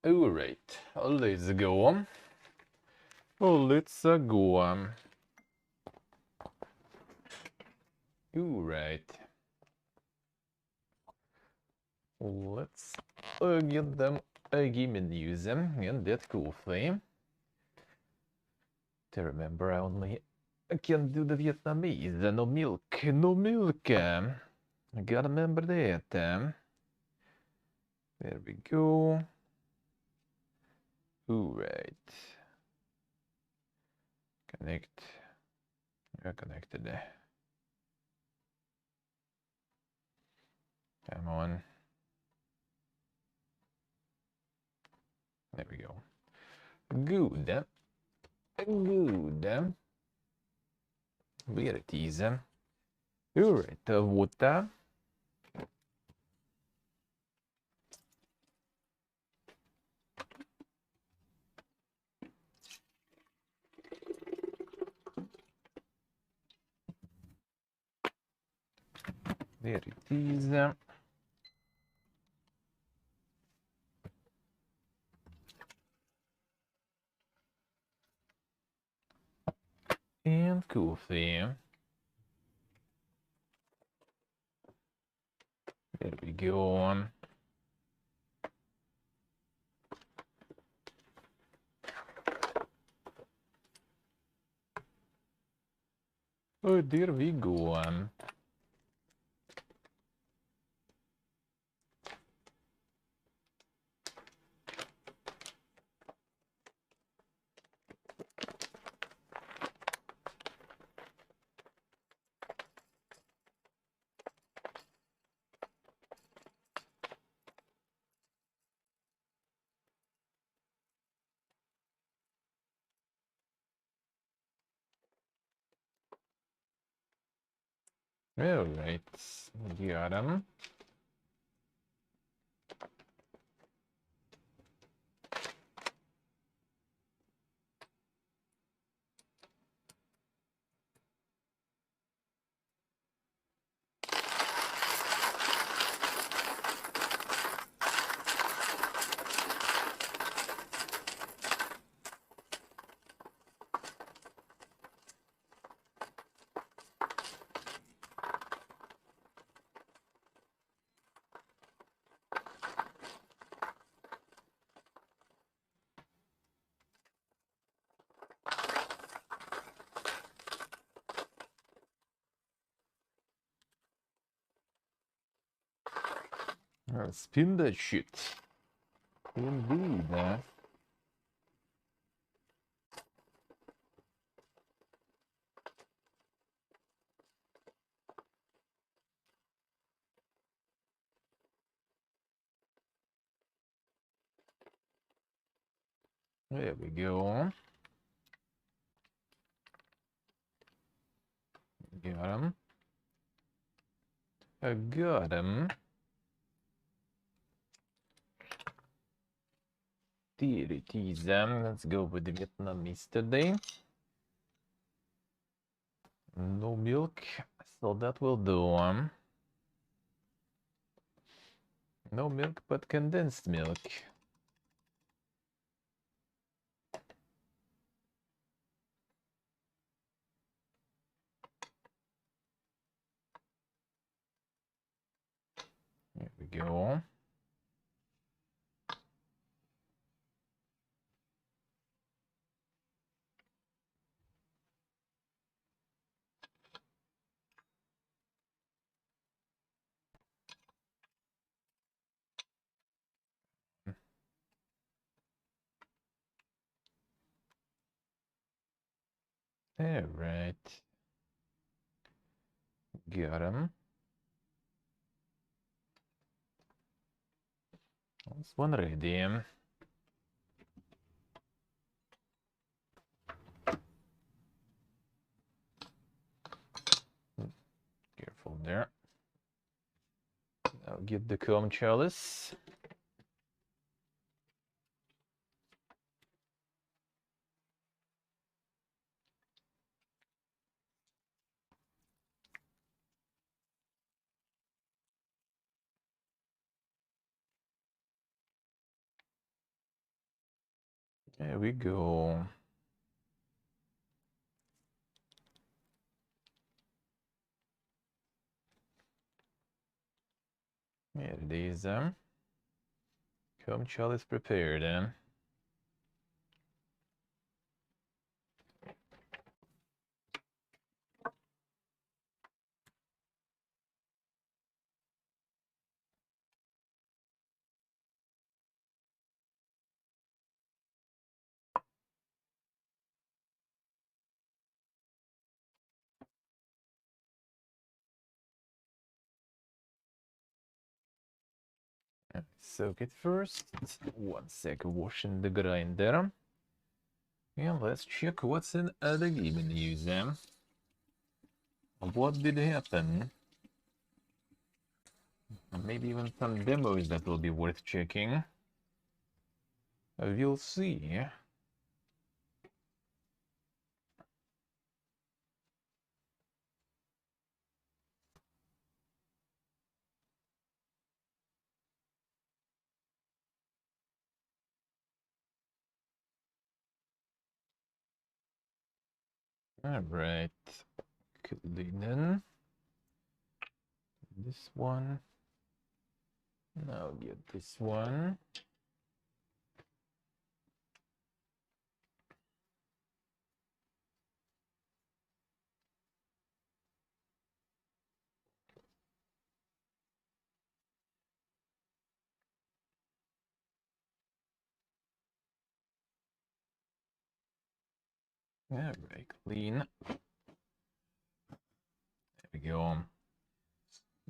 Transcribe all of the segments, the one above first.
Alright, let's go. Let's go. Alright. Let's get them game and use them, and that cool thing. To remember, I only can do the Vietnamese. No milk, no milk. I gotta remember that. There we go. Alright. Connect. We're connected. Come on. There we go. Good. Good. Where it is. Alright, water. There it is. And coffee. There we go. Oh, there we go. Alright, got him. Spin that shit. Indeed. There we go. Got him. I got him. There it is. Let's go with the Vietnamese today. No milk, so that will do. No milk, but condensed milk. There we go. All right. Got him. That's one ready. Careful there. I'll get the comb chalice. There we go. Here it is. Come, child is prepared. Soak it first. 1 sec, washing the grinder. Yeah, let's check what's in the game news. What did happen? Maybe even some demos that will be worth checking. We'll see. Alright. Cleaning. This one. Now get this one. Alright, clean. There we go.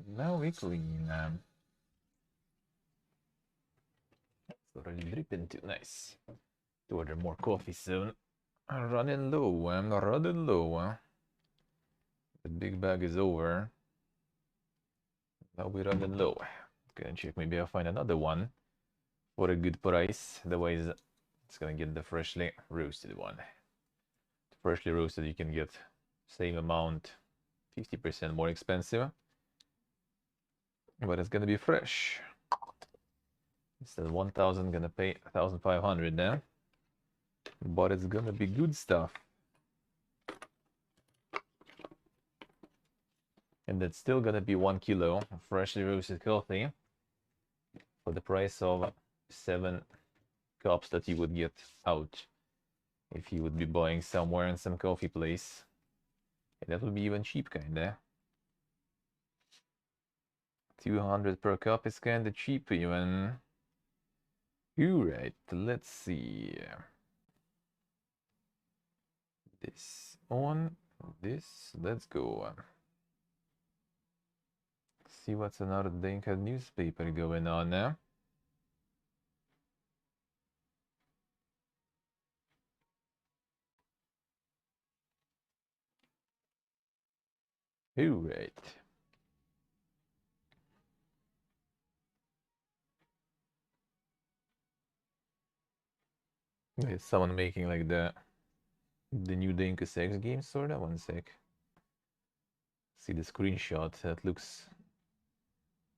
Now we clean. It's already dripping too nice. To order more coffee soon. I'm running low. I'm running low. The big bag is over. Now we're running low. Gonna check. Maybe I'll find another one for a good price. Otherwise, it's gonna get the freshly roasted one. The freshly roasted, you can get same amount, 50% more expensive, but it's gonna be fresh. Instead of 1,000, gonna pay 1,500 now. But it's gonna be good stuff. And it's still gonna be 1 kilo of freshly roasted coffee for the price of 7 cups that you would get out if you would be buying somewhere in some coffee place. And that would be even cheap, kinda. 200 per cup is kinda cheap even. Alright, let's see. This on, this, let's go. See what's another Dinka newspaper going on now. Alright. There's someone making like the new Dinka sex game sorta. 1 sec. See the screenshot. That looks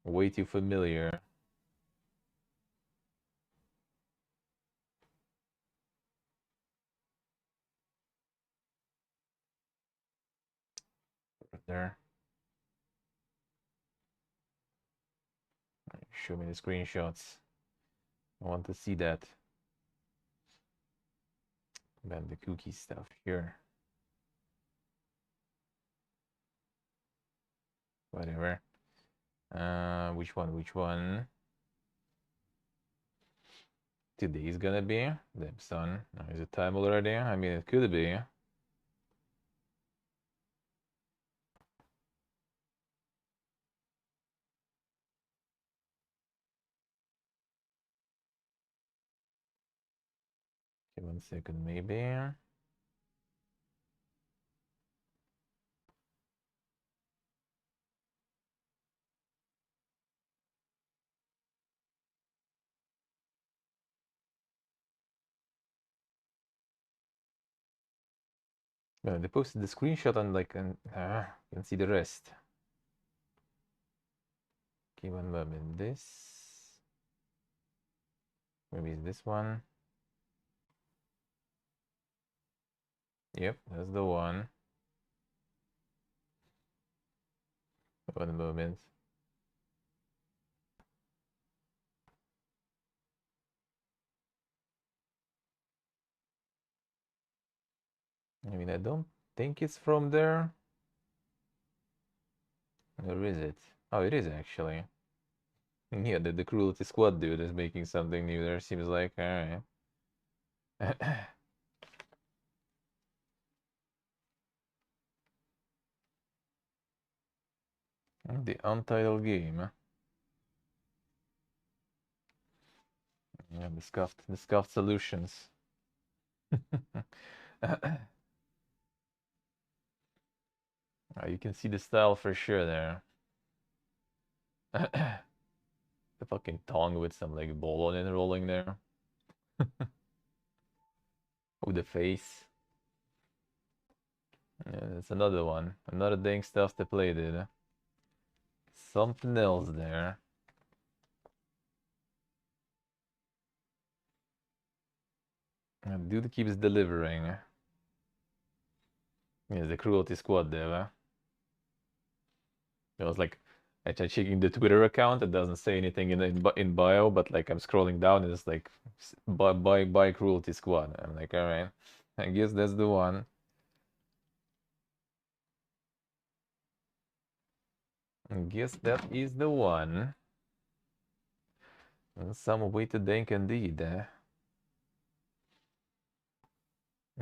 way too familiar. Right there. Show me the screenshots. I want to see that. Ban the cookie stuff here. Whatever. Which one? Which one? Today's gonna be the sun. Is it time already? I mean, it could be. Okay, 1 second, maybe. They posted the screenshot and like, you can see the rest. Okay, 1 moment. This. Maybe it's this one. Yep, that's the one. One moment. I mean, I don't think it's from there. Or is it? Oh, it is actually. Yeah, the Cruelty Squad dude is making something new there, seems like. Alright. The untitled game. Yeah, the scuffed solutions. You can see the style for sure there. The fucking tongue with some like ball on it rolling there. Oh, the face. Yeah, that's another one. Another dang stuff to play, dude. Something else there. And dude keeps delivering. Yeah, the Cruelty Squad there. It was like, I tried checking the Twitter account. It doesn't say anything in bio, but like I'm scrolling down and it's like, buy Cruelty Squad. I'm like, all right, I guess that's the one. I guess that is the one. Some way to think indeed.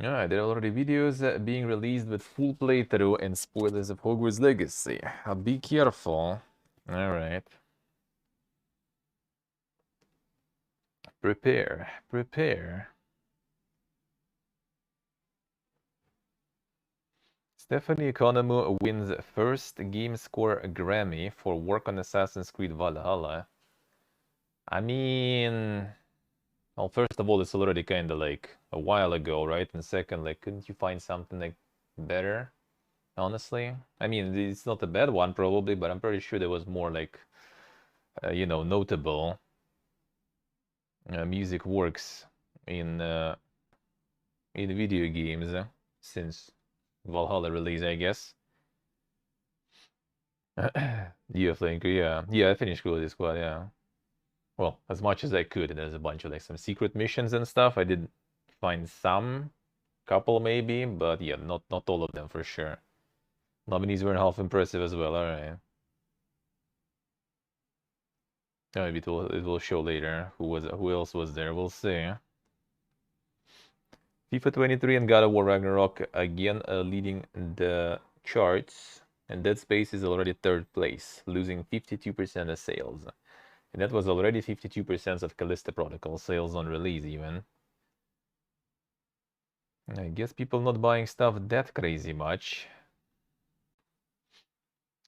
Yeah, there are already videos being released with full playthrough and spoilers of Hogwarts Legacy. Be careful. Alright. Prepare. Prepare. Stephanie Economou wins first Game Score Grammy for work on Assassin's Creed Valhalla. I mean... Well, first of all, it's already kind of like a while ago, right? And second, like, couldn't you find something like better? Honestly? I mean, it's not a bad one probably, but I'm pretty sure there was more like, you know, notable music works in video games since Valhalla release, I guess. You think? Yeah, I finished Cruelty Squad. Yeah, well, as much as I could. There's a bunch of like some secret missions and stuff. I did find some, couple maybe, but yeah, not all of them for sure. Nominees were half impressive as well. All right. Maybe it will show later who else was there. We'll see. FIFA 23 and God of War Ragnarok again leading the charts, and Dead Space is already third place, losing 52% of sales. And that was already 52% of Callisto Protocol sales on release even. I guess people not buying stuff that crazy much.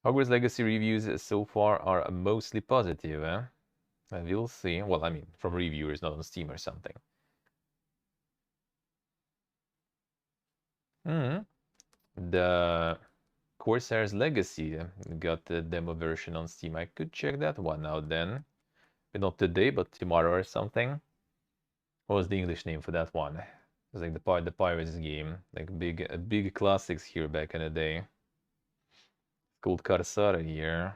Hogwarts Legacy reviews so far are mostly positive, eh? We'll see. Well, I mean, from reviewers, not on Steam or something. The Corsair's Legacy got the demo version on Steam. I could check that one out then. But not today, but tomorrow or something. What was the English name for that one? It was like the Pirates game. Like big classics here back in the day. It's called Corsara here.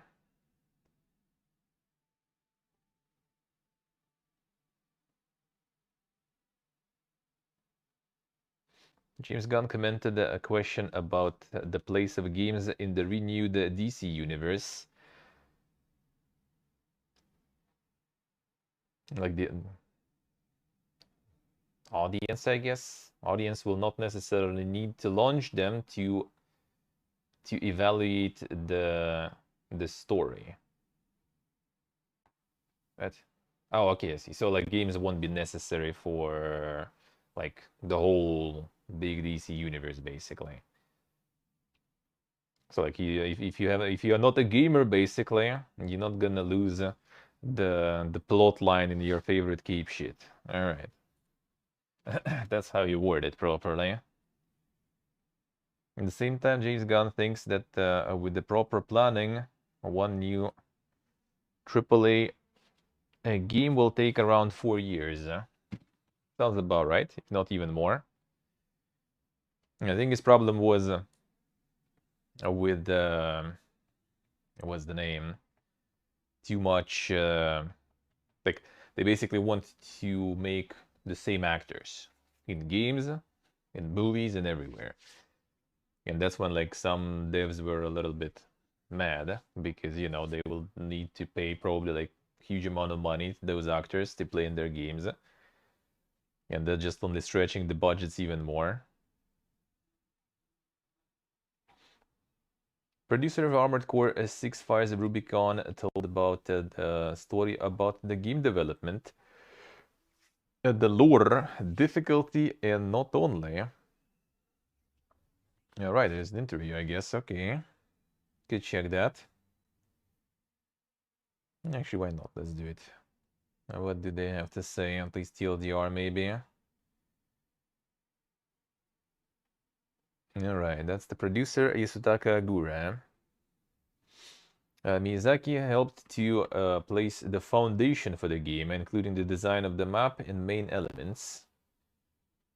James Gunn commented a question about the place of games in the renewed DC universe. Like the audience, I guess. Audience will not necessarily need to launch them to evaluate the story. Right? Oh, okay, I see. So like games won't be necessary for like the whole big DC universe, basically. So like if you are not a gamer, basically, you're not gonna lose the plot line in your favorite cape shit. All right. That's how you word it properly. At the same time, James Gunn thinks that with the proper planning, one new AAA game will take around 4 years. Sounds about right, if not even more. I think his problem was with what's the name? Too much. Like they basically want to make the same actors in games, in movies, and everywhere. And that's when like some devs were a little bit mad because you know they will need to pay probably like huge amount of money to those actors to play in their games, and they're just only stretching the budgets even more. Producer of Armored Core 6 Fires of Rubicon told about the story about the game development, the lore, difficulty, and not only. All right, there's an interview, I guess. Okay, could check that. Actually, why not? Let's do it. What do they have to say? Please TLDR, maybe. All right, that's the producer, Yasutaka Gura. Miyazaki helped to place the foundation for the game, including the design of the map and main elements.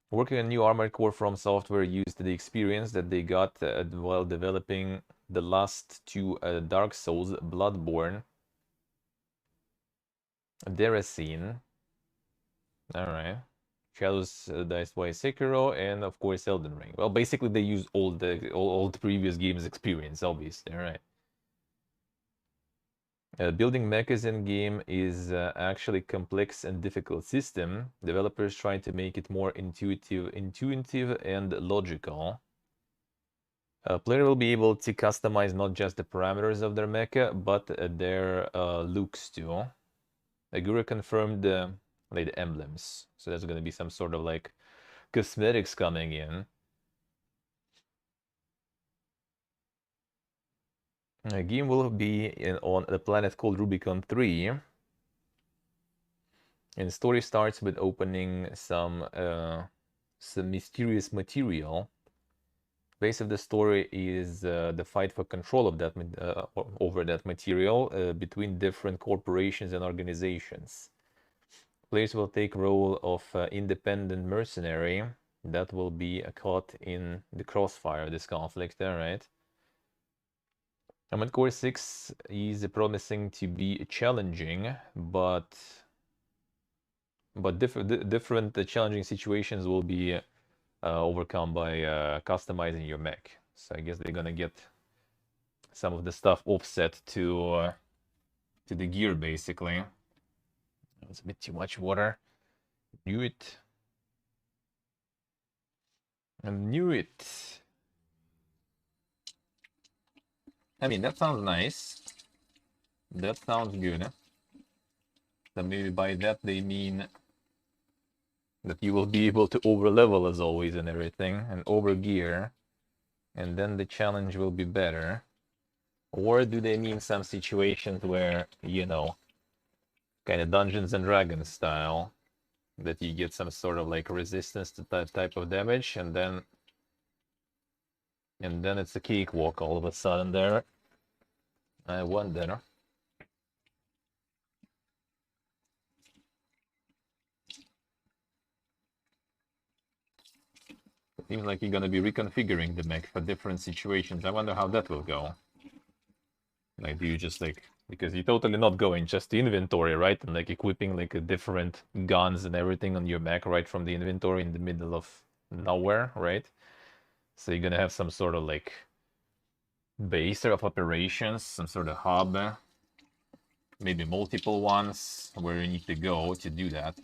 Working on new Armored Core From Software used the experience that they got while developing the last two Dark Souls, Bloodborne, Deracine. Alright. Shadows Dice by Sekiro, and of course Elden Ring. Well, basically they use all the previous games' experience, obviously. Alright. Building mechas in game is actually complex and difficult system. Developers try to make it more intuitive and logical. A player will be able to customize not just the parameters of their mecha, but their looks too. Agura confirmed like the emblems, so there's going to be some sort of like cosmetics coming in. A game will be on a planet called Rubicon 3. And the story starts with opening some mysterious material. Base of the story is the fight for control of that over that material between different corporations and organizations. Players will take role of independent mercenary that will be caught in the crossfire of this conflict. All right. Armored Core 6 is promising to be challenging, but different challenging situations will be overcome by customizing your mech. So I guess they're gonna get some of the stuff offset to the gear, basically. It's a bit too much water. Knew it. I knew it. I mean, that sounds nice. That sounds good. So maybe by that they mean that you will be able to overlevel as always and everything, and overgear, and then the challenge will be better. Or do they mean some situations where, you know, kind of Dungeons and Dragons style, that you get some sort of like resistance to that type of damage, and then it's a cakewalk all of a sudden there. I wonder. Seems like you're gonna be reconfiguring the mech for different situations. I wonder how that will go. Like, do you just like, because you're totally not going just to inventory, right? And like equipping like a different guns and everything on your mech right from the inventory in the middle of nowhere, right? So you're gonna have some sort of like base of operations, some sort of hub, maybe multiple ones where you need to go to do that.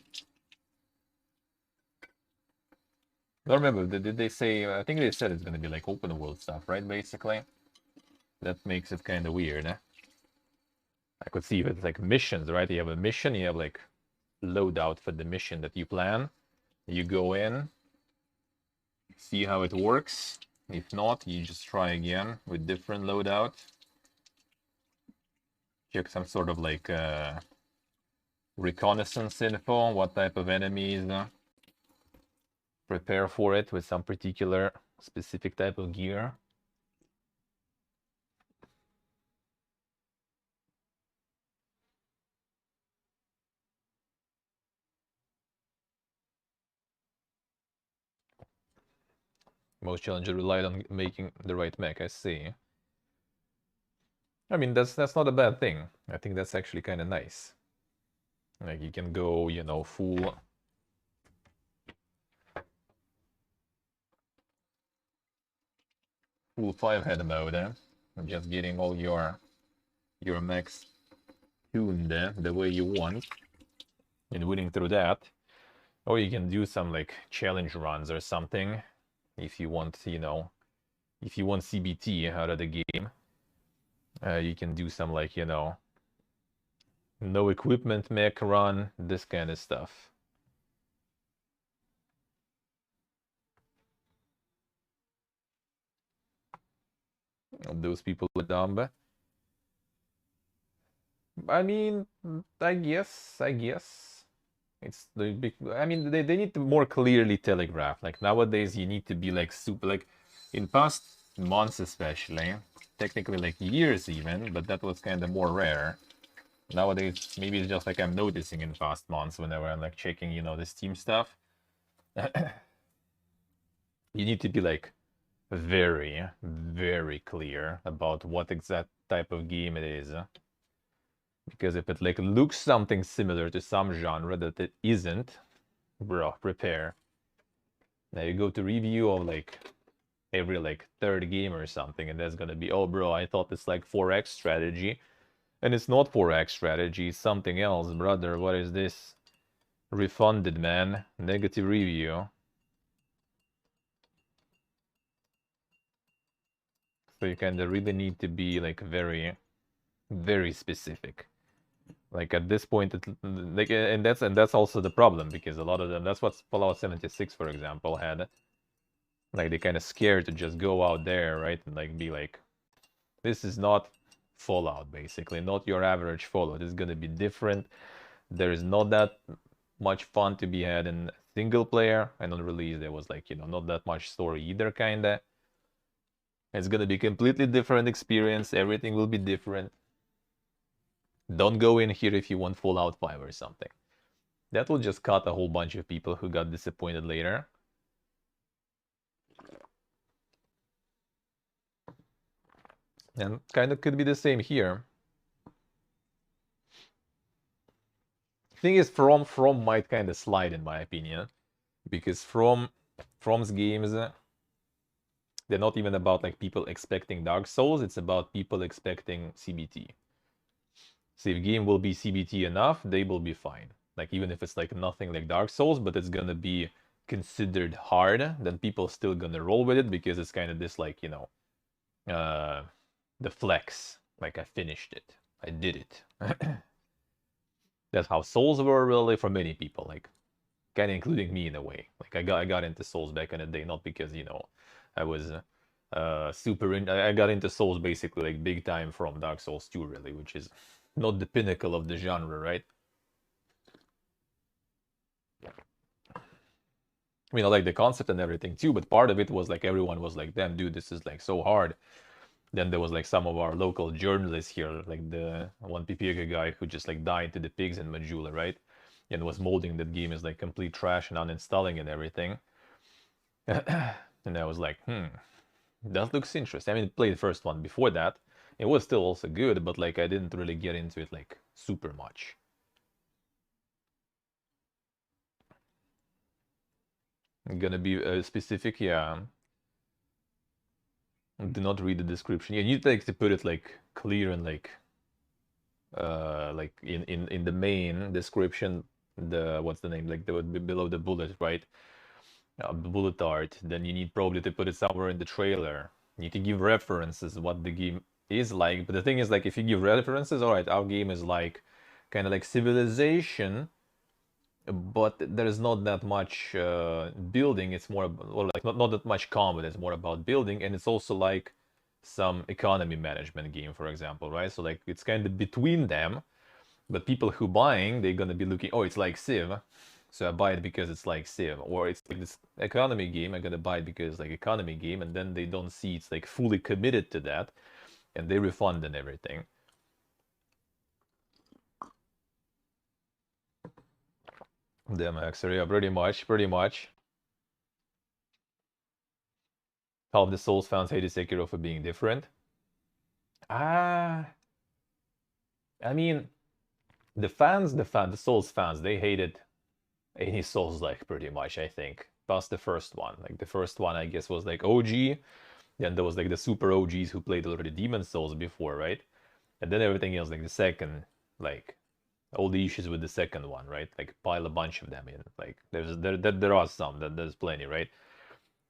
I don't remember, did they say, I think they said it's gonna be like open world stuff, right, basically? That makes it kind of weird. I could see if it's like missions, right? You have a mission, you have like loadout for the mission that you plan. You go in, see how it works. If not, you just try again with different loadout. Check some sort of like reconnaissance info, what type of enemies. Prepare for it with some particular specific type of gear. Most challenger relied on making the right mech, I see. I mean, that's not a bad thing. I think that's actually kind of nice. Like, you can go, you know, full 5-head mode, just getting all your mechs tuned the way you want, and winning through that. Or you can do some, like, challenge runs or something, if you want, you know, if you want CBT out of the game. You can do some, like, you know, no equipment mech run, this kind of stuff. Those people are dumb. I mean, I guess. It's the big. I mean, they need to more clearly telegraph. Like nowadays, you need to be like super. Like in past months, especially, technically like years even, but that was kind of more rare. Nowadays, maybe it's just like I'm noticing in past months whenever I'm like checking, you know, the Steam stuff. You need to be like very, very clear about what exact type of game it is. Because if it like looks something similar to some genre that it isn't, bro, prepare. Now you go to review of like every like third game or something, and that's gonna be, oh bro, I thought it's like 4x strategy, and it's not 4x strategy, it's something else, brother. What is this? Refunded, man. Negative review. So you kind of really need to be like very, very specific. Like at this point, like, and that's also the problem, because a lot of them, that's what Fallout 76, for example, had. Like they kind of scared to just go out there, right, and like be like, this is not Fallout, basically, not your average Fallout. It's gonna be different. There is not that much fun to be had in single player, and on release there was like, you know, not that much story either, kinda. It's gonna be completely different experience. Everything will be different. Don't go in here if you want Fallout 5 or something. That will just cut a whole bunch of people who got disappointed later. And kind of could be the same here. Thing is, From might kind of slide in my opinion, because From's games, they're not even about like people expecting Dark Souls. It's about people expecting CBT. So if game will be CBT enough, they will be fine. Like even if it's like nothing like Dark Souls, but it's gonna be considered hard, then people still gonna roll with it because it's kind of this like, you know, the flex. Like I finished it, I did it. That's how Souls were really for many people, like kind of including me in a way. Like I got into Souls back in the day, not because, you know, I was I got into Souls basically like big time from Dark Souls 2 really, which is not the pinnacle of the genre, right? I mean, I like the concept and everything too, but part of it was like everyone was like, damn, dude, this is like so hard. Then there was like some of our local journalists here, like the one PPG guy who just like died to the pigs in Majula, right? And was molding that game as like complete trash and uninstalling and everything. And I was like, that looks interesting. I mean, I played the first one before that. It was still also good, but like I didn't really get into it like super much. I'm gonna be specific, yeah. Do not read the description. Yeah, you need like to put it like clear and like in the main description, the what's the name, like the below the bullet, right? The bullet art. Then you need probably to put it somewhere in the trailer. You need to give references what the game is like. But the thing is, like, if you give references, all right, our game is like kind of like Civilization, but there's not that much building. It's more or like not that much combat. It's more about building, and it's also like some economy management game, for example, right? So like it's kind of between them, but people who buying, they're gonna be looking, oh, it's like Civ, so I buy it because it's like Civ, or it's like this economy game, I'm gonna buy it because it's like economy game, and then they don't see it's like fully committed to that, and they refund and everything. Damn, actually, yeah, pretty much. Half the Souls fans hated Sekiro for being different. I mean, the Souls fans, they hated any Souls like pretty much, I think. Past the first one. Like the first one, I guess, was like OG. Then there was like the super OGs who played already Demon Souls before, right? And then everything else, like the second, like all the issues with the second one, right? Like pile a bunch of them in. Like there are some, there's plenty, right?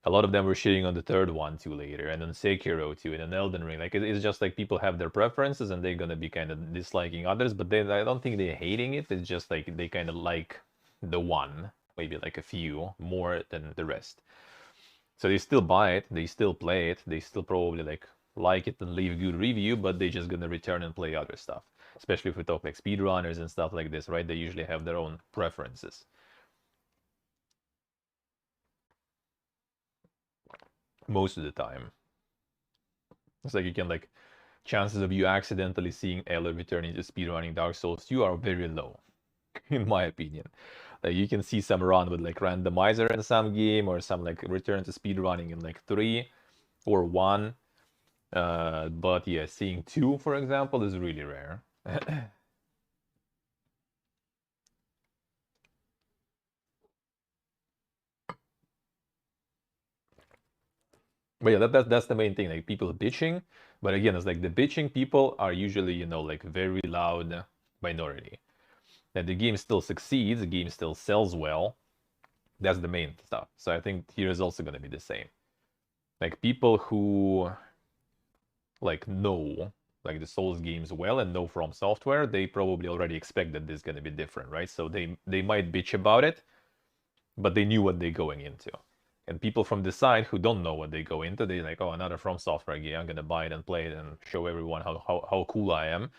A lot of them were shitting on the third one too later, and on Sekiro too, and on Elden Ring. Like it's just like people have their preferences, and they're gonna be kind of disliking others. But then I don't think they're hating it. It's just like they kind of like the one, maybe like a few more than the rest. So they still buy it, they still play it, they still probably like it and leave good review, but they just gonna return and play other stuff. Especially if we talk like speedrunners and stuff like this, right? They usually have their own preferences. Most of the time. It's like you can like chances of you accidentally seeing Eller returning to speedrunning Dark Souls 2 are very low, in my opinion. Like you can see some run with like randomizer in some game, or some like return to speedrunning in like 3 or 1. But yeah, seeing 2, for example, is really rare. But yeah, that's the main thing. Like people bitching, but again, it's like the bitching people are usually, you know, like very loud minority. That the game still succeeds, the game still sells well. That's the main stuff. So I think here is also going to be the same. Like people who like know like the Souls games well and know From Software, they probably already expect that this is going to be different, right? So they might bitch about it, but they knew what they're going into. And people from the side who don't know what they go into, they're like, oh, another From Software game, I'm gonna buy it and play it and show everyone how cool I am.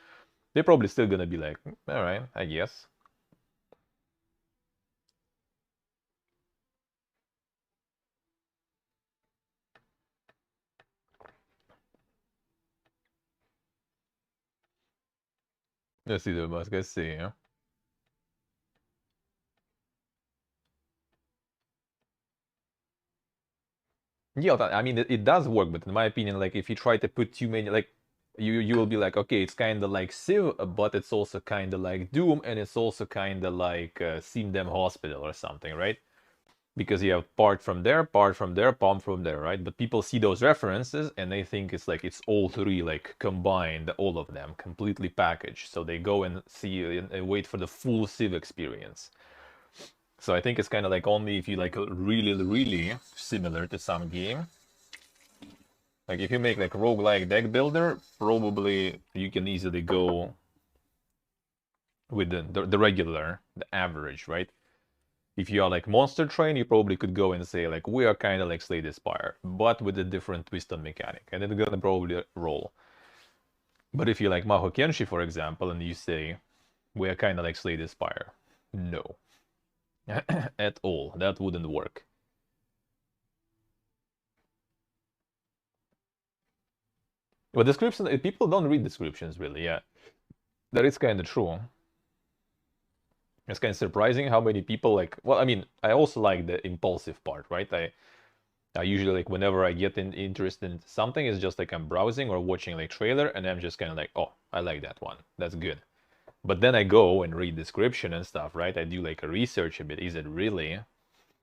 They're probably still gonna be like, all right, I guess. Let's see, let's see. Yeah, yeah, I mean, it does work, but in my opinion, like if you try to put too many, like you will be like, okay, it's kind of like Civ, but it's also kind of like Doom, and it's also kind of like Sim Dem Hospital or something, right? Because you have part from there, part from there, palm from there, right? But people see those references and they think it's like it's all three like combined, all of them completely packaged. So they go and see and wait for the full Civ experience. So I think it's kind of like only if you like really similar to some game. Like if you make like roguelike deck builder, probably you can easily go with the regular, the average, right? If you are like Monster Train, you probably could go and say like we are kind of like Slay the Spire, but with a different twist on mechanic, and it's gonna probably roll. But if you like Maho Kenshi, for example, and you say we are kind of like Slay the Spire, no, at all, that wouldn't work. But description, people don't read descriptions really. Yeah, that is kind of true. It's kind of surprising how many people like. Well, I mean, I also like the impulsive part, right? I usually like whenever I get interested in something, it's just like I'm browsing or watching like trailer, and I'm just kind of like, oh, I like that one. That's good. But then I go and read description and stuff, right? I do like a research a bit. Is it really?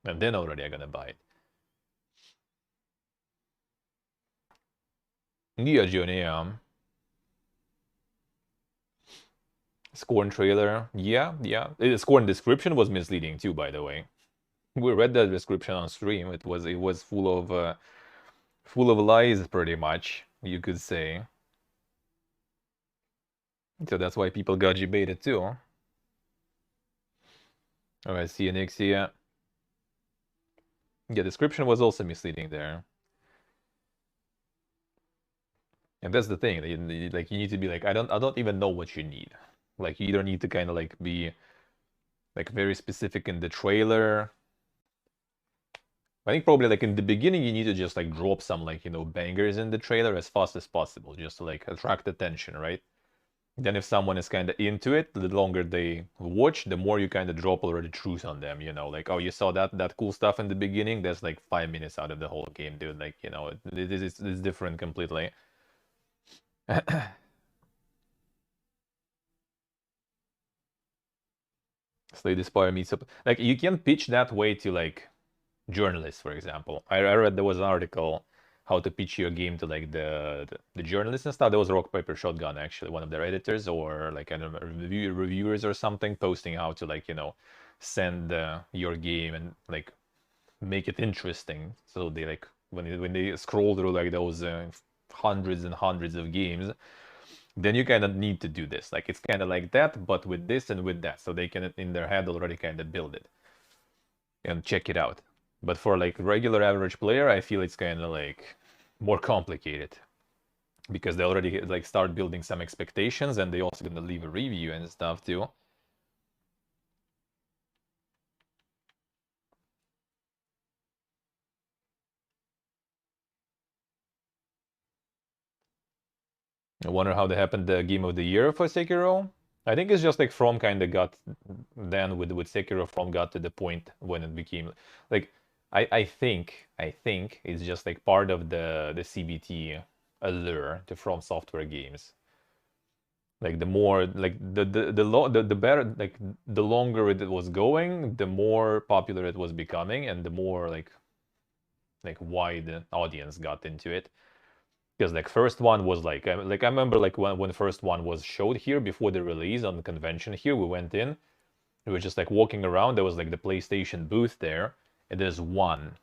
And then already I'm gonna buy it. Yeah, Johnny. Scorn trailer. Yeah, yeah. Scorn description was misleading too, by the way. We read that description on stream. It was full of lies, pretty much, you could say. So that's why people got debated too. All right, see you next year. Yeah, description was also misleading there. And that's the thing. Like you need to be like, I don't even know what you need. Like you either need to kind of like be like very specific in the trailer. I think probably like in the beginning you need to just like drop some like, you know, bangers in the trailer as fast as possible just to like attract attention, right? Then if someone is kind of into it, the longer they watch, the more you kind of drop already truth on them, you know, like, oh, you saw that cool stuff in the beginning, that's like 5 minutes out of the whole game, dude. Like, you know, it's different completely. Slay Spire meets up. Like, you can pitch that way to like journalists, for example. I read there was an article how to pitch your game to like the journalists and stuff. There was Rock Paper Shotgun, actually, one of their editors, or like, I don't know, reviewers or something, posting how to, like, you know, send your game and like make it interesting. So they like when they scroll through like those hundreds and hundreds of games, then you kind of need to do this. Like, it's kind of like that, but with this and with that, so they can in their head already kind of build it and check it out. But for like regular average player, I feel it's kind of like more complicated because they already like start building some expectations, and they also gonna leave a review and stuff too. I wonder how they happened the game of the year for Sekiro. I think it's just like From kind of got then with Sekiro, From got to the point when it became like I think it's just like part of the CBT allure to From Software games. Like, the more like the better, like the longer it was going, the more popular it was becoming, and the more like wide audience got into it. Because like first one was like I remember like when the first one was showed here before the release on the convention here, we went in, we were just like walking around, there was like the PlayStation booth there, and there's one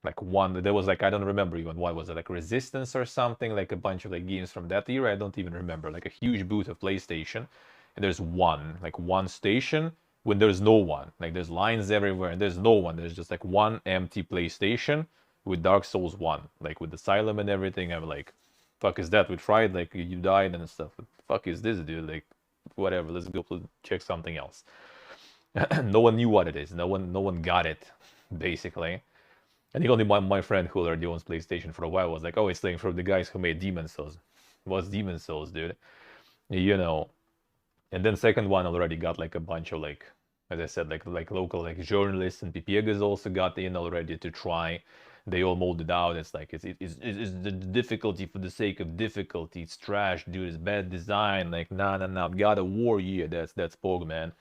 there was like, I don't remember even what was it, like Resistance or something, like a bunch of like games from that era, I don't even remember, like a huge booth of PlayStation, and there's one station when there's no one, like there's lines everywhere and there's no one, there's just like one empty PlayStation with Dark Souls 1, like with Asylum and everything. I'm like, fuck is that? We tried, like, you died and stuff. What the fuck is this, dude? Like, whatever, let's go check something else. No one knew what it is, no one got it, basically. I think only my friend who already owns PlayStation for a while was like, oh, it's like from the guys who made Demon Souls. What's Demon Souls, dude? You know. And then second one already got like a bunch of like, as I said, like local like journalists, and Pipiegas also got in already to try. They all molded out. It's like it's the difficulty for the sake of difficulty. It's trash, dude. It's bad design. Like, nah. God of War, yeah, that's Pog, man.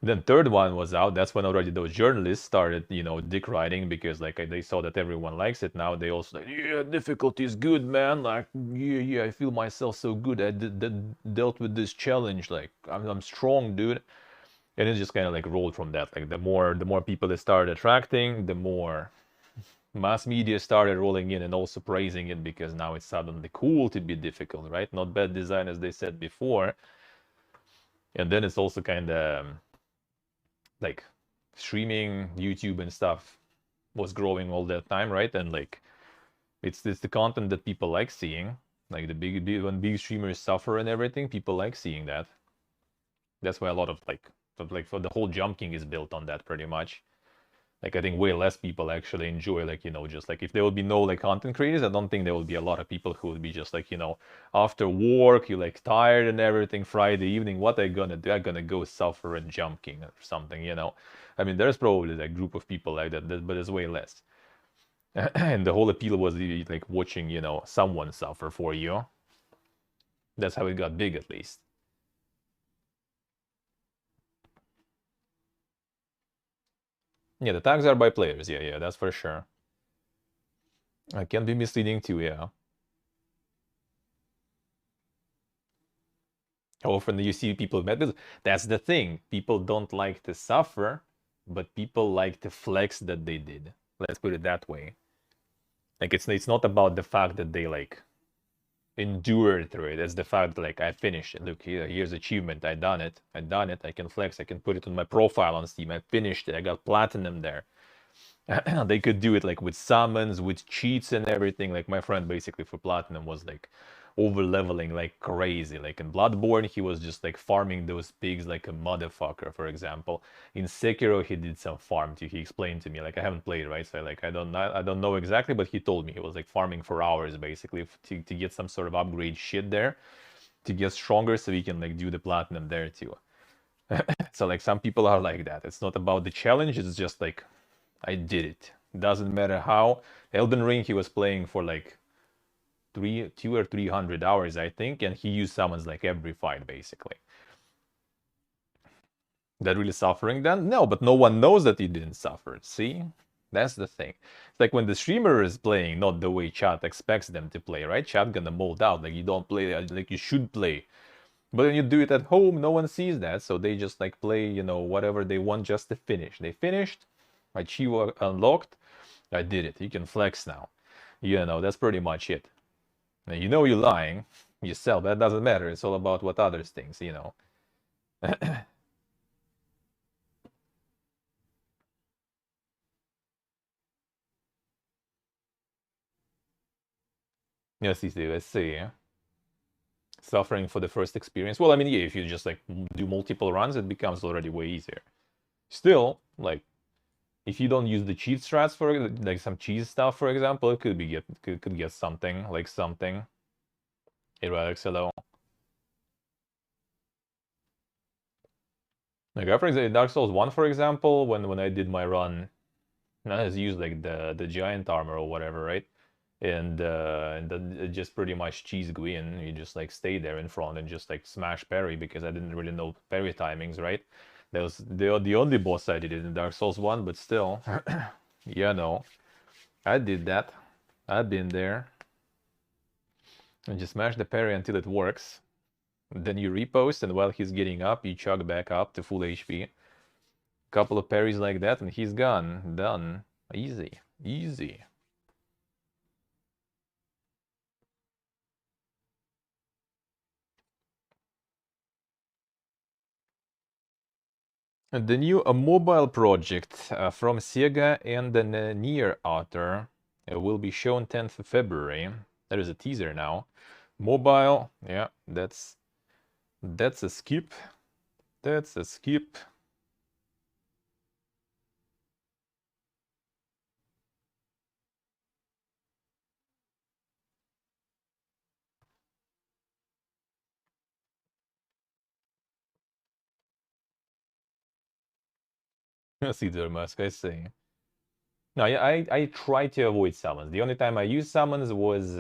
Then third one was out. That's when already those journalists started, you know, dick riding, because like they saw that everyone likes it now. They also like, yeah, difficulty is good, man. Like, yeah, I feel myself so good. I dealt with this challenge. Like, I'm strong, dude. And it just kind of like rolled from that. Like, the more people it started attracting, the more mass media started rolling in and also praising it, because now it's suddenly cool to be difficult, right? Not bad design, as they said before. And then it's also kind of like streaming, YouTube and stuff was growing all that time, right? And like it's the content that people like seeing. Like the big when big streamers suffer and everything, people like seeing that. That's why a lot of like for the whole Jump King is built on that pretty much. Like, I think way less people actually enjoy, like, you know, just like if there would be no like content creators, I don't think there would be a lot of people who would be just like, you know, after work, you're like tired and everything, Friday evening, what are you gonna do? I'm gonna go suffer and Jump King or something, you know. I mean, there's probably like a group of people like that, but it's way less. And the whole appeal was like watching, you know, someone suffer for you. That's how it got big, at least. Yeah, the tags are by players. Yeah, that's for sure. It can be misleading too, yeah. How often do you see people mad? That's the thing. People don't like to suffer, but people like to flex that they did. Let's put it that way. Like, it's not about the fact that they like endured through it. It's the fact that like I finished it. Look, here's achievement. I done it. I can flex. I can put it on my profile on Steam. I finished it. I got platinum there. They could do it like with summons, with cheats and everything. Like, my friend basically for platinum was like over leveling like crazy. Like in Bloodborne, he was just like farming those pigs like a motherfucker, for example. In Sekiro, he did some farm too. He explained to me, like, I haven't played, right? So like I don't know exactly, but he told me he was like farming for hours basically to get some sort of upgrade shit there. to get stronger so we can like do the platinum there too. So like some people are like that. It's not about the challenge, it's just like I did it. Doesn't matter how. Elden Ring he was playing for like 200 or 300 hours, I think, and he used summons like every fight basically. That really suffering then? No, but no one knows that he didn't suffer. See? That's the thing. It's like when the streamer is playing, not the way chat expects them to play, right? Chat gonna mold out, like you don't play like you should play. But when you do it at home, no one sees that, so they just like play, you know, whatever they want just to finish. They finished, my Chivo unlocked, I did it. You can flex now. You know, that's pretty much it. And you know you're lying yourself, that doesn't matter. It's all about what others think, you know. Yes, let's see. Suffering for the first experience. Well, I mean, yeah, if you just like do multiple runs, it becomes already way easier. Still, like, if you don't use the cheat strats for like some cheese stuff, for example, it could be could get something like something. Hey, Radix, hello. Like, for example, Dark Souls 1, for example, when I did my run, I just used like the giant armor or whatever, right? And then it just pretty much cheese Gwyn. You just like stay there in front and just like smash parry because I didn't really know parry timings, right? That was the only boss I did it in Dark Souls 1, but still, yeah, no, I did that. I've been there. And just smash the parry until it works. Then you repost, and while he's getting up, you chug back up to full HP. Couple of parries like that, and he's gone. Done. Easy. Easy. And the new mobile project from Sega and the Nier author will be shown 10th of February. There is a teaser now. Mobile, yeah, that's a skip. That's a skip. Caesar Mask, I see. No, yeah, I try to avoid summons. The only time I used summons was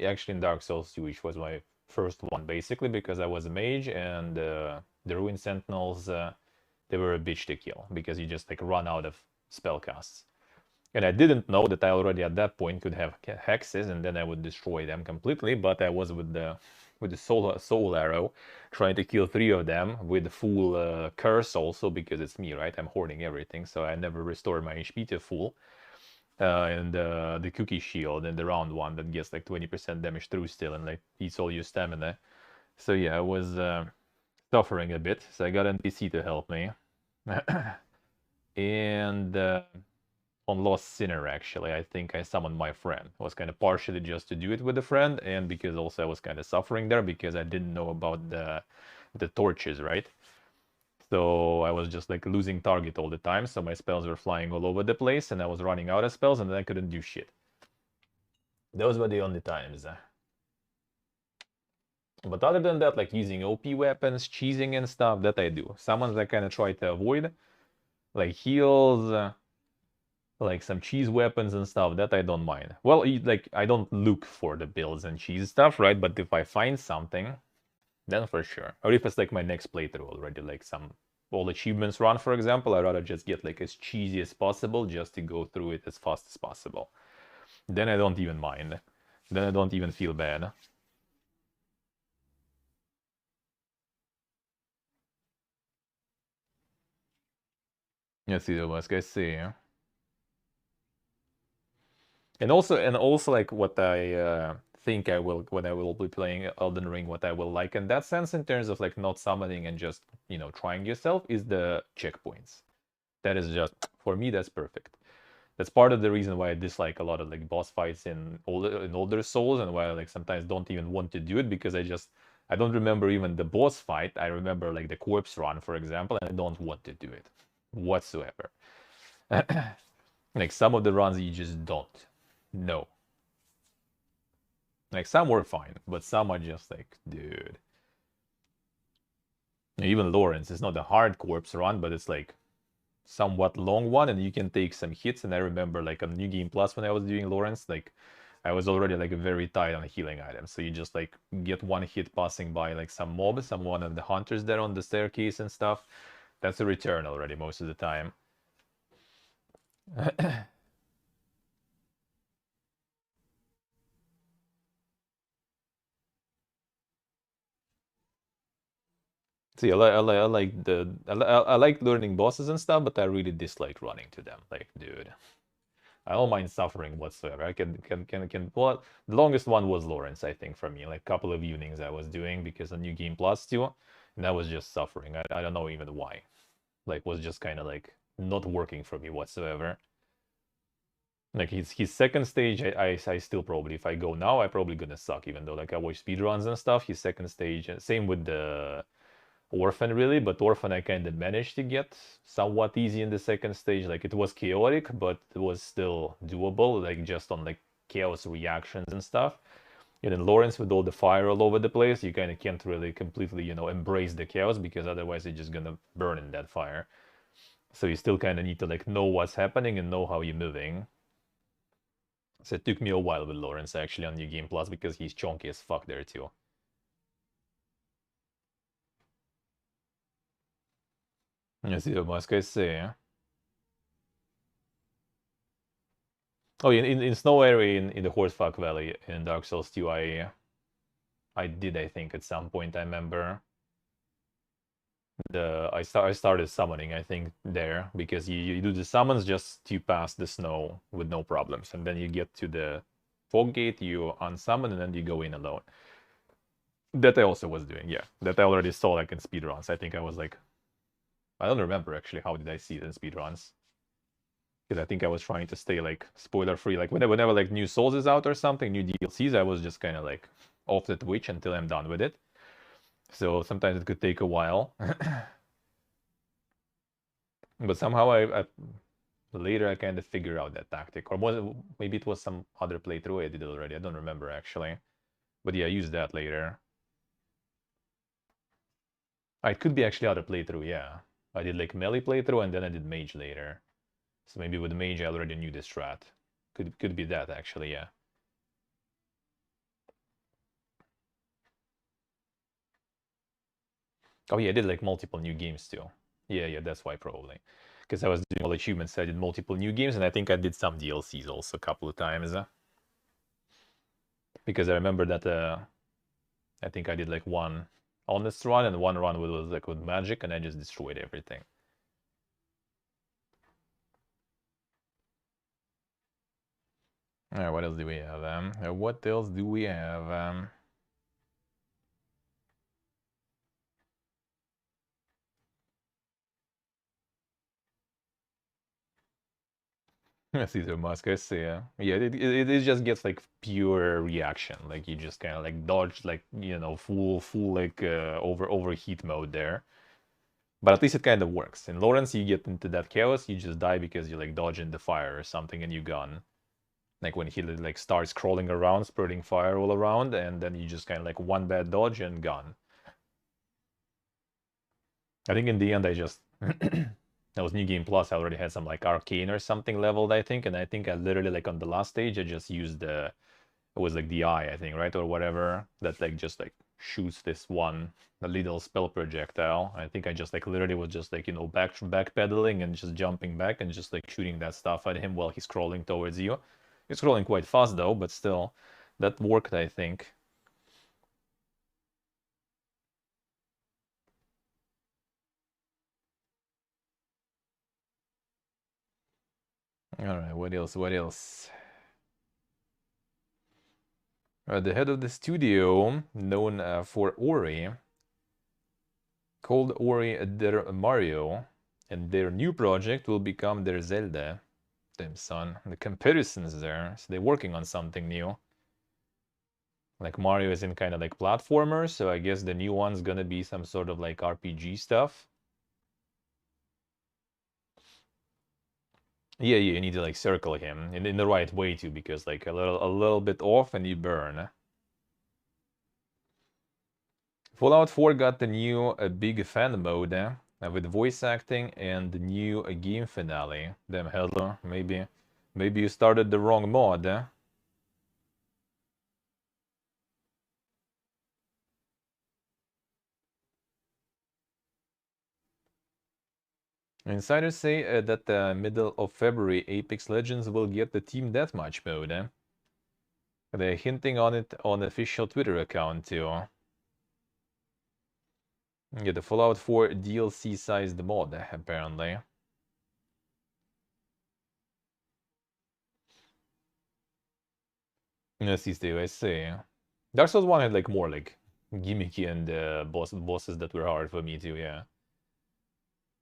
actually in Dark Souls 2, which was my first one, basically, because I was a mage, and the Ruin Sentinels, they were a bitch to kill, because you just like run out of spell casts. And I didn't know that I already at that point could have hexes, and then I would destroy them completely, but I was with the soul arrow, trying to kill 3 of them with full curse also, because it's me, right? I'm hoarding everything, so I never restore my HP to full. And the cookie shield and the round one that gets like 20% damage through still and like eats all your stamina. So yeah, I was suffering a bit, so I got NPC to help me. And on Lost Sinner, actually, I think I summoned my friend. It was kind of partially just to do it with a friend, and because also I was kind of suffering there because I didn't know about the torches, right? So I was just like losing target all the time, so my spells were flying all over the place, and I was running out of spells, and then I couldn't do shit. Those were the only times. But other than that, like using OP weapons, cheesing and stuff, that I do. Summons I kind of try to avoid, like heals, like some cheese weapons and stuff, that I don't mind. Well, like I don't look for the builds and cheese stuff, right? But if I find something, then for sure. Or if it's like my next playthrough already, like some all achievements run, for example, I'd rather just get like as cheesy as possible just to go through it as fast as possible. Then I don't even mind. Then I don't even feel bad. Yes, see the Musk, I see. And also like what I think I will when I will be playing Elden Ring, what I will like in that sense in terms of like not summoning and just, you know, trying yourself is the checkpoints. That is just, for me, that's perfect. That's part of the reason why I dislike a lot of like boss fights in older Souls, and why I like sometimes don't even want to do it, because I don't remember even the boss fight. I remember like the corpse run, for example, and I don't want to do it whatsoever. Like some of the runs you just don't. No. Like some were fine, but some are just like, dude. Even Lawrence is not a hard corpse run, but it's like somewhat long one, and you can take some hits. And I remember like on New Game Plus when I was doing Lawrence, like I was already like very tight on healing items. So you just like get one hit passing by like some mob, some one of the hunters there on the staircase and stuff. That's a return already most of the time. See, I like learning bosses and stuff, but I really dislike running to them. Like, dude, I don't mind suffering whatsoever. I can. Well, the longest one was Lawrence, I think, for me. Like a couple of evenings I was doing because of New Game Plus too, and that was just suffering. I don't know even why. Like, was just kind of like not working for me whatsoever. Like his second stage, I still probably, if I go now, I probably gonna suck. Even though like I watch speedruns and stuff, his second stage, same with the Orphan really, but Orphan I kind of managed to get somewhat easy in the second stage. Like it was chaotic, but it was still doable, like just on like chaos reactions and stuff. And in Lawrence with all the fire all over the place, you kind of can't really completely, you know, embrace the chaos because otherwise you're just gonna burn in that fire. So you still kind of need to like know what's happening and know how you're moving. So it took me a while with Lawrence actually on New Game Plus because he's chunky as fuck there too. Sì, ma scherzi. Oh, in Snow Area in the Horsefuck Valley in Dark Souls 2, I did, I think, at some point. I remember I started summoning, I think, there because you do the summons just to pass the snow with no problems, and then you get to the fog gate, you unsummon, and then you go in alone. That I also was doing, yeah. That I already saw like in speedruns. I think I was like, I don't remember actually how did I see it in speedruns. Because I think I was trying to stay like spoiler free. Like whenever like new Souls is out or something, new DLCs, I was just kind of like off the Twitch until I'm done with it. So sometimes it could take a while. But somehow I later I kind of figured out that tactic, or maybe it was some other playthrough I did already. I don't remember actually. But yeah, I used that later. It could be actually other playthrough. Yeah, I did like melee playthrough and then I did mage later. So maybe with mage I already knew this strat. Could be that actually. Yeah. Oh yeah, I did like multiple new games too. Yeah, that's why probably. Because I was doing all achievements, I did multiple new games, and I think I did some DLCs also a couple of times. Because I remember that I think I did like one honest run and one run was like with magic, and I just destroyed everything. Alright, what else do we have? What else do we have? Caesar Musk, I see. Yeah, it just gets like pure reaction. Like you just kind of like dodge, like you know, full like overheat mode there. But at least it kind of works. In Lawrence, you get into that chaos, you just die because you like dodging the fire or something, and you're gone. Like when he like starts crawling around, spreading fire all around, and then you just kind of like one bad dodge and gone. I think in the end, I just that was New Game Plus. I already had some like arcane or something leveled, I think, and I think I literally like on the last stage, I just used the it was like the eye, I think, right, or whatever that like just like shoots this one a little spell projectile. I think I just like literally was just like, you know, backpedaling and just jumping back and just like shooting that stuff at him while he's crawling towards you. He's crawling quite fast though, but still, that worked, I think. All right, what else? What else? The head of the studio, known for Ori, called Ori their Mario, and their new project will become their Zelda. Damn son, the comparisons there. So they're working on something new. Like Mario is in kind of like platformer, so I guess the new one's gonna be some sort of like RPG stuff. Yeah, you need to like circle him in the right way too, because like a little bit off and you burn. Fallout 4 got the new big fan mode with voice acting and the new game finale. Damn, hello, maybe you started the wrong mod. Insiders say that the middle of February, Apex Legends will get the Team Deathmatch mode. They're hinting on it on the official Twitter account too. Yeah, the Fallout 4 DLC-sized mod, apparently. Yes, I see. Dark Souls 1 had like more like gimmicky and bosses that were hard for me too, yeah.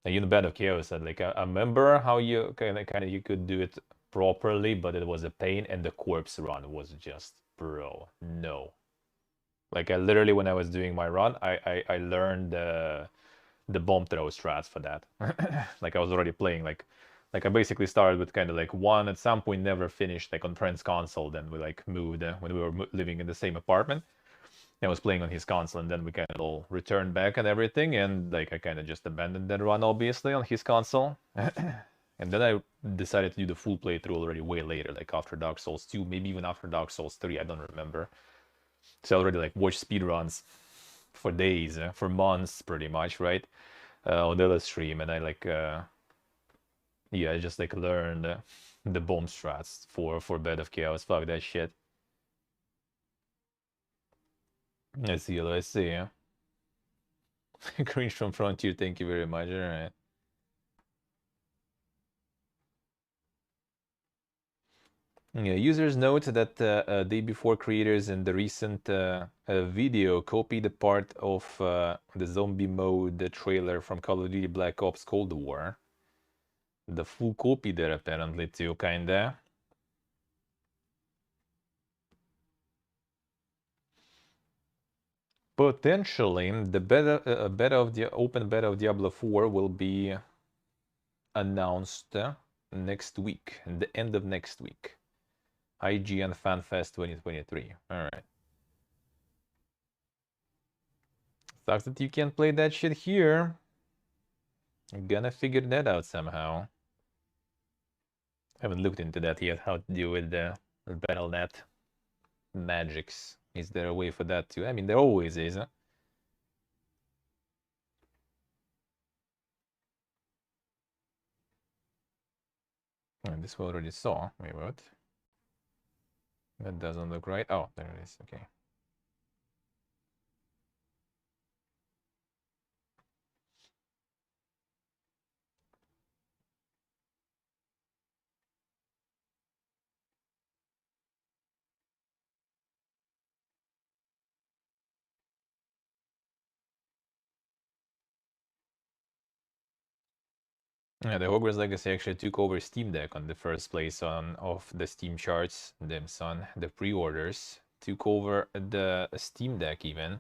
Like in Band of Chaos, I remember how you kind of you could do it properly, but it was a pain, and the corpse run was just, bro, no. Like I literally, when I was doing my run, I learned the bomb throw strats for that. Like I was already playing like I basically started with kind of like one at some point, never finished like on friend's console. Then we like moved when we were living in the same apartment. I was playing on his console, and then we kind of all returned back and everything, and like I kind of just abandoned that run obviously on his console. And then I decided to do the full playthrough already way later, like after Dark Souls 2, maybe even after Dark Souls 3, I don't remember. So I already like watched speedruns for days, for months pretty much, right? On the other stream, and I like yeah, I just like learned the bomb strats for Bed of Chaos. Fuck that shit. I see, I see. Yeah. Cringe from Frontier, thank you very much. All right. Yeah, users note that day before creators in the recent video copied the part of the zombie mode trailer from Call of Duty Black Ops Cold War. The full copy there apparently too, kinda. Potentially, the open beta of Diablo 4 will be announced next week, the end of next week. IGN FanFest 2023. All right. Sucks that you can't play that shit here. I'm gonna figure that out somehow. Haven't looked into that yet. How to deal with the BattleNet magics. Is there a way for that too? I mean, there always is. Huh? Oh, this we already saw. Wait, what? That doesn't look right. Oh, there it is. Okay. Yeah, the Hogwarts Legacy actually took over Steam Deck on the first place on of the Steam charts. Them son, the pre-orders took over the Steam Deck even.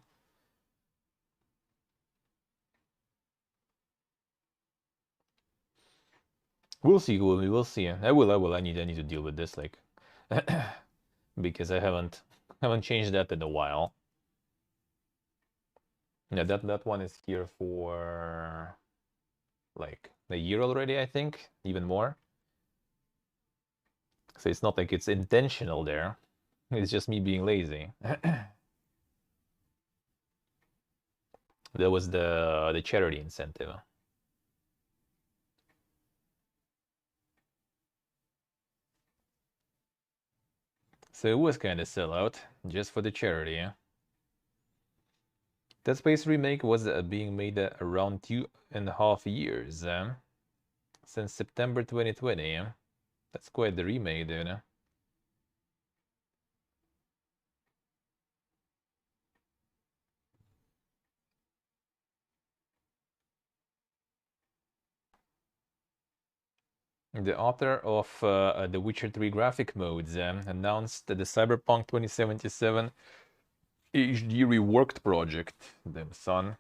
We'll see, we'll see. I will. I need to deal with this like because I haven't changed that in a while. Yeah, that one is here for like a year already, I think, even more. So it's not like it's intentional there. It's just me being lazy. That was the charity incentive. So it was kind of sellout, just for the charity. Dead Space remake was being made around 2.5 years since September 2020. That's quite the remake, dude. The author of the Witcher 3 graphic modes announced that the Cyberpunk 2077 HD reworked project. Damn son.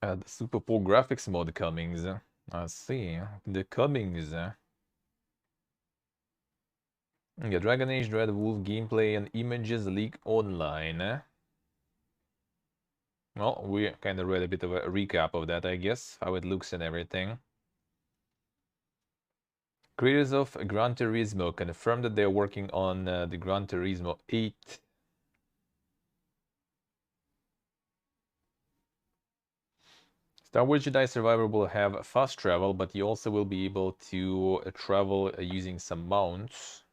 The Super 4 graphics mode comings. I see. The comings. Yeah, Dragon Age Dread Wolf gameplay and images leak online. Well, we kind of read a bit of a recap of that, I guess, how it looks and everything. Creators of Gran Turismo confirmed that they're working on the Gran Turismo 8. Star Wars Jedi Survivor will have fast travel, but you also will be able to travel using some mounts.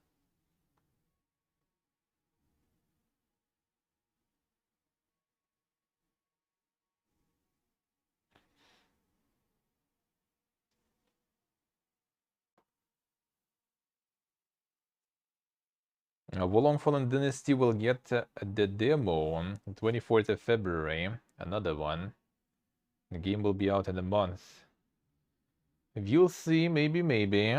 Wolong Fallen Dynasty will get the demo on 24th of February. Another one. The game will be out in a month. You'll see, maybe, maybe.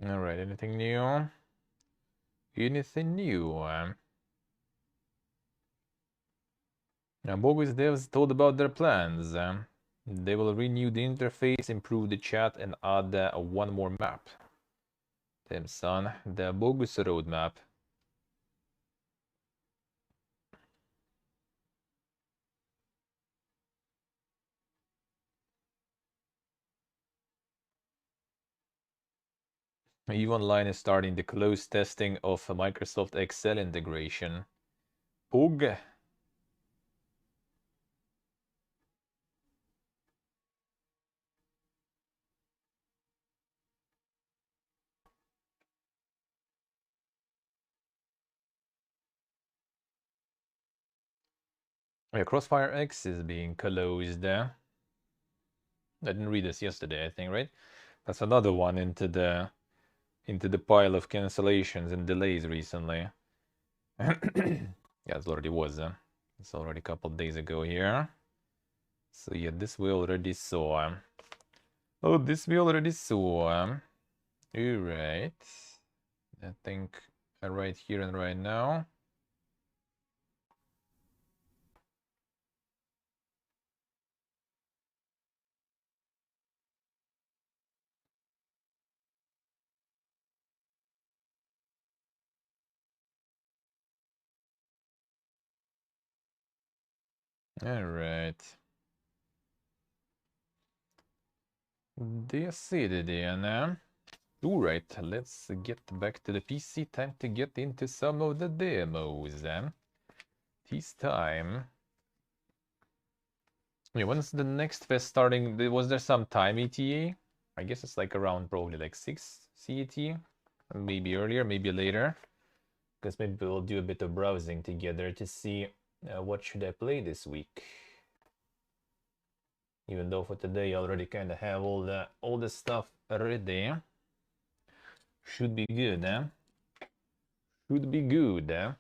Alright, anything new? Anything new? Bogus devs told about their plans. They will renew the interface, improve the chat, and add one more map. Damn son, the bogus roadmap. EVE Online is starting the closed testing of Microsoft Excel integration. Pug. Yeah, Crossfire X is being closed. I didn't read this yesterday, I think, right? That's another one into the pile of cancellations and delays recently. Yeah, it already was. It's already a couple days ago here. So yeah, this we already saw. Oh, this we already saw. Alright. I think right here and right now. Alright. Decided. Alright, let's get back to the PC. Time to get into some of the demos. This time. Yeah, when's the next fest starting? Was there some time ETA? I guess it's like around probably like 6 CET. Maybe earlier, maybe later. Because maybe we'll do a bit of browsing together to see what should I play this week. Even though for today I already kind of have all the stuff ready. Should be good, eh? Should be good, eh?